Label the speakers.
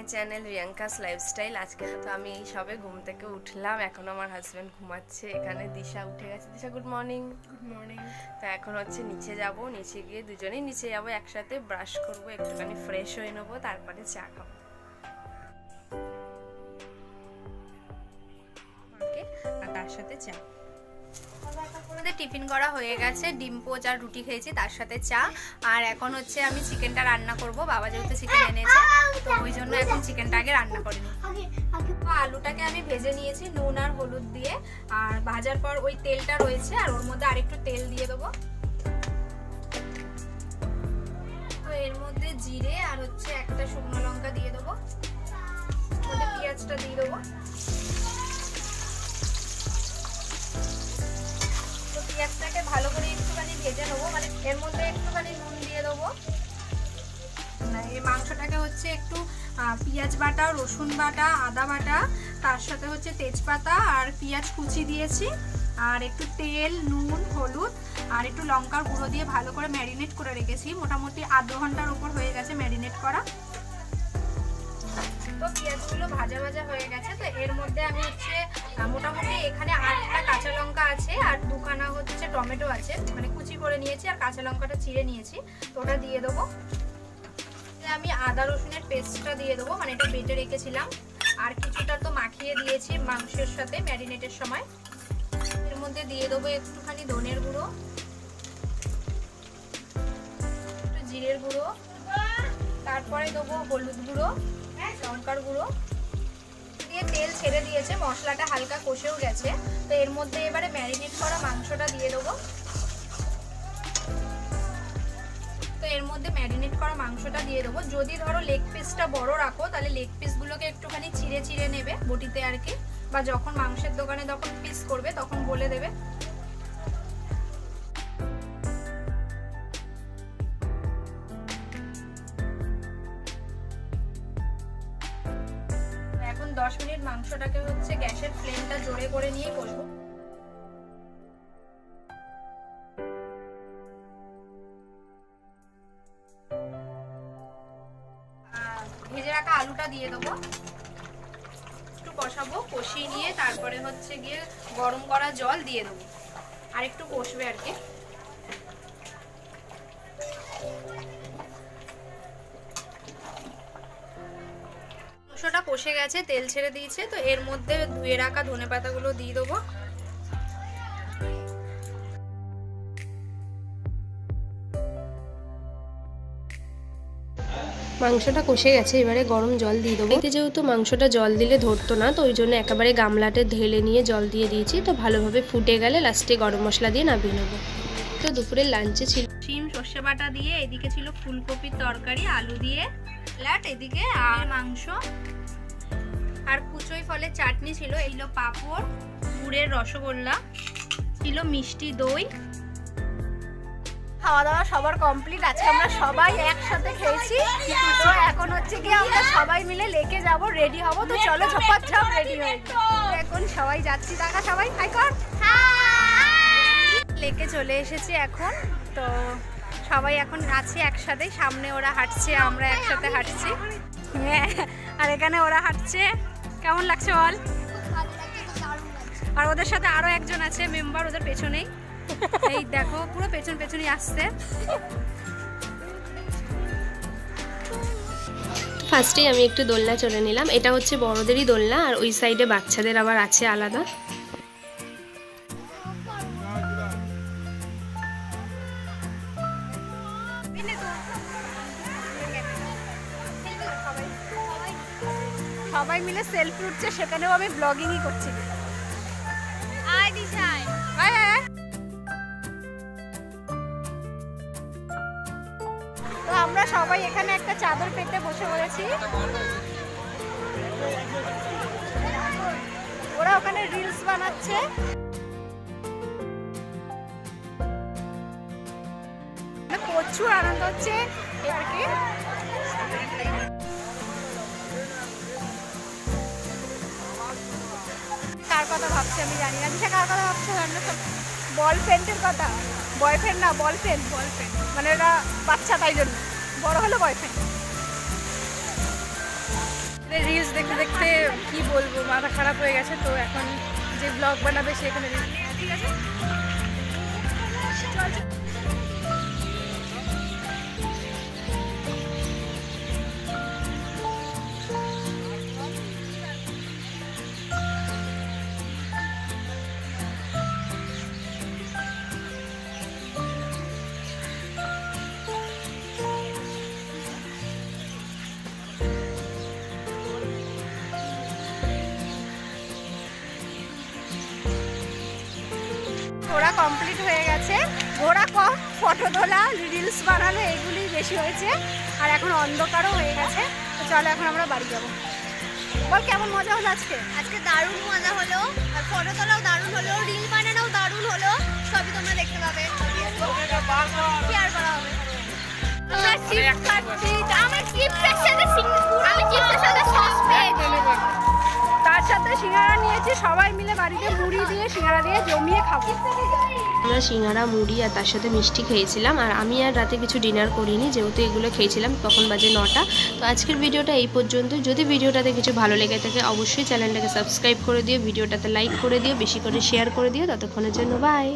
Speaker 1: My channel রিয়াঙ্কাস lifestyle. আজকে তো আমি এই সবে ঘুম থেকে উঠলাম, এখন আমার হাজব্যান্ড ঘুমাচ্ছে, এখানে দিশা উঠে গেছে। দিশা গুড মর্নিং।
Speaker 2: Good morning.
Speaker 1: তো এখন হচ্ছে নিচে যাব, নিচে গিয়ে দুজনেই নিচে যাবো, একসাথে ব্রাশ করবো, একটুখানি ফ্রেশ হয়ে নেবো, তারপরে চা খাবো। আর তার সাথে চা। আমাদের টিফিন করা হয়ে গেছে, ডিম পোচ আর রুটি খেয়েছি, তার সাথে চা। আর এখন হচ্ছে আমি চিকেনটা রান্না করব, বাবা যেহেতু চিকেন এনেছে তো ওই জন্য এখন চিকেনটা আগে রান্না করিনি। আলুটাকে আমি ভেজে নিয়েছি নুন আর হলুদ দিয়ে, আর ভাজার পর ওই তেলটা রয়েছে আর ওর মধ্যে আরেকটু তেল দিয়ে দেবো। তো এর মধ্যে জিরে আর হচ্ছে একটা শুকনো লঙ্কা দিয়ে দেবো, ওতে পেঁয়াজটা দিয়ে দেবো। পেঁয়াজটাকে ভালো করে একটুখানি ভেজে নেবো, মানে এর মধ্যে একটুখানি নুন দিয়ে দেবো। এই মাংসটাকে হচ্ছে একটু পেঁয়াজ বাটা, রসুন বাটা, আদা বাটা, তার সাথে হচ্ছে তেজপাতা আর পেঁয়াজ কুচি দিয়েছি, আর একটু তেল, নুন, হলুদ আর একটু লঙ্কার গুঁড়ো দিয়ে ভালো করে ম্যারিনেট করে রেখেছি। মোটামুটি আধা ঘন্টার উপর হয়ে গেছে ম্যারিনেট করা। তো পেঁয়াজগুলো ভাজা ভাজা হয়ে গেছে, তো এর মধ্যে আমি হচ্ছে মোটামুটি এখানে 8টা কাঁচা লঙ্কা আছে আর 2খানা হচ্ছে টমেটো আছে, মানে কুচি করে নিয়েছি, আর কাঁচা লঙ্কাটা চিড়ে নিয়েছি, তো ওটা দিয়ে দেবো। আমি আদা রসুনের পেস্টটা দিয়ে দেবো, মানে এটা বেটে রেখেছিলাম, আর কিছুটা তো মাখিয়ে দিয়েছি মাংসের সাথে ম্যারিনেটের সময়। এর মধ্যে দিয়ে দেবো একটুখানি ধনের গুঁড়ো, একটু জিরের গুঁড়ো, তারপরে দেবো হলুদ গুঁড়ো, লঙ্কার গুঁড়ো দিয়ে তেল ছেড়ে দিয়েছে, মশলাটা হালকা কষেও গেছে। তো এর মধ্যে এবারে ম্যারিনেট করা মাংসটা দিয়ে দেবো। তো এর মধ্যে ম্যারিনেট করা মাংসটা দিয়ে দেবো। যদি ধরো লেগ পিসটা বড় রাখো তাহলে লেগ পিসগুলোকে একটুখানি চিড়ে চিড়ে নেবে বটিতে আর কি, বা যখন মাংসের দোকানে যখন পিস করবে তখন বলে দেবে। এখন 10 মিনিট মাংসটাকে হচ্ছে গ্যাসের ফ্লেমটা জোরে করে নিয়ে কষবো। ভেজে রাখা আলুটা দিয়ে দেবো, একটু কষাবো, কষিয়ে নিয়ে তারপরে হচ্ছে গিয়ে গরম করা জল দিয়ে দেবো, আর একটু কষবে আর কি। মাংসটা কষে গেছে, তেল ছেড়ে দিয়েছে, তো এর মধ্যে ধুয়ে রাখা ধনেপাতাগুলো দিয়ে দেবো। মাংসটা কষে গেছে, এবারে গরম জল দিয়ে দেবো। এতে যেহেতু মাংসটা জল দিলে ধরতো না, তো ওই জন্য একেবারে গামলাতে ঢেলে নিয়ে জল দিয়ে দিয়েছি। তো ভালোভাবে ফুটে গেলে লাস্টে গরম মশলা দিয়ে নামিয়ে নেবো। তো দুপুরের লাঞ্চে ছিল শিম সর্ষে বাটা দিয়ে, এদিকে ছিল ফুলকপির তরকারি আলু দিয়ে স্যালাড, এদিকে আর মাংস আর কুচোই ফলের চাটনি ছিল, এইগুলো পাঁপড়, গুড়ের রসগোল্লা ছিল, মিষ্টি দই।
Speaker 2: খাওয়া দাওয়া সবার কমপ্লিট, আজকে আমরা সবাই একসাথে খেয়েছি। তো এখন হচ্ছে কি আমরা সবাই মিলে লেকে যাব, রেডি হব। তো চলো ঝপাঝপ রেডি হয়ে এখন সবাই যাচ্ছি। দেখা সবাই হাই কর। লেকে চলে এসেছি এখন, তো সবাই এখন আছি একসাথে, সামনে ওরা হাঁটছে, আমরা একসাথে হাঁটছি, আর এখানে ওরা হাঁটছে। কেমন লাগছে বল? আর ওদের সাথে আরো একজন আছে মেম্বার, ওদের পেছনেই, এই দেখো পুরো পেছন পেছনই আসছে।
Speaker 1: ফার্স্টেই আমি একটু দোলনা চড়ে নিলাম, এটা হচ্ছে বড়দেরই দোলনা, আর ওই সাইডে বাচ্চাদের আবার আছে আলাদা।
Speaker 2: সবাই মিলে সেলফি উঠছে, সেখানেও আমি ব্লগিংই করছি। তো আমরা সবাই এখানে একটা চাদর পেতে বসে পড়েছি, ওরা ওখানে রিলস বানাচ্ছে। প্রচুর আনন্দ হচ্ছে আর কি। কার কথা ভাবছে আমি জানি না, দিশা কার কথা ভাবছে? বয়ফ্রেন্ডের কথা। বয়ফ্রেন্ড না, বয়ফ্রেন্ড। মানে ওরা বাচ্চা, তাই জন্য বড় হলো বয়ফ্রেন্ড।
Speaker 3: রিলস দেখতে দেখতে কি বলবো, মাথা খারাপ হয়ে গেছে। তো এখন যে ব্লগ বানাবে সেখানে ঠিক আছে।
Speaker 2: ঘোরা কমপ্লিট হয়ে গেছে। ঘোরা কম, ফটো তোলা, রিলস বানানো এগুলি বেশি হয়েছে। আর এখন অন্ধকারও হয়ে গেছে। তো চলো এখন আমরা বাড়ি যাবো। বল কেমন মজা হলো আজকে?
Speaker 4: আজকে দারুণ মজা হলো, আর ফটো তোলাও দারুণ হলো, রিল বানানোও দারুণ হলো। সবই তোমরা দেখতে পাবে, শেয়ার করা হবে। আমরা চিপস খাচ্ছি, আমার চিপসের সাথে আমি চিপসের সাথে সস পেয়েছি,
Speaker 2: তার সাথে সিঙ্গারা নিয়েছি। সবাই মিলে বাড়িতে মুড়ি দিয়ে সিঙ্গারা দিয়ে জমিয়ে খাবো।
Speaker 1: আমরা সিঙ্গারা মুড়ি আর তার সাথে মিষ্টি খেয়েছিলাম। আর আমি আর রাতে কিছু ডিনার করিনি, যেহেতু এগুলো খেয়েছিলাম। তখন বাজে 9টা। তো আজকের ভিডিওটা এই পর্যন্ত। যদি ভিডিওটাতে কিছু ভালো লেগে থাকে অবশ্যই চ্যানেলটাকে সাবস্ক্রাইব করে দিও, ভিডিওটাতে লাইক করে দিও, বেশি করে শেয়ার করে দিও। ততক্ষণের জন্য বাই।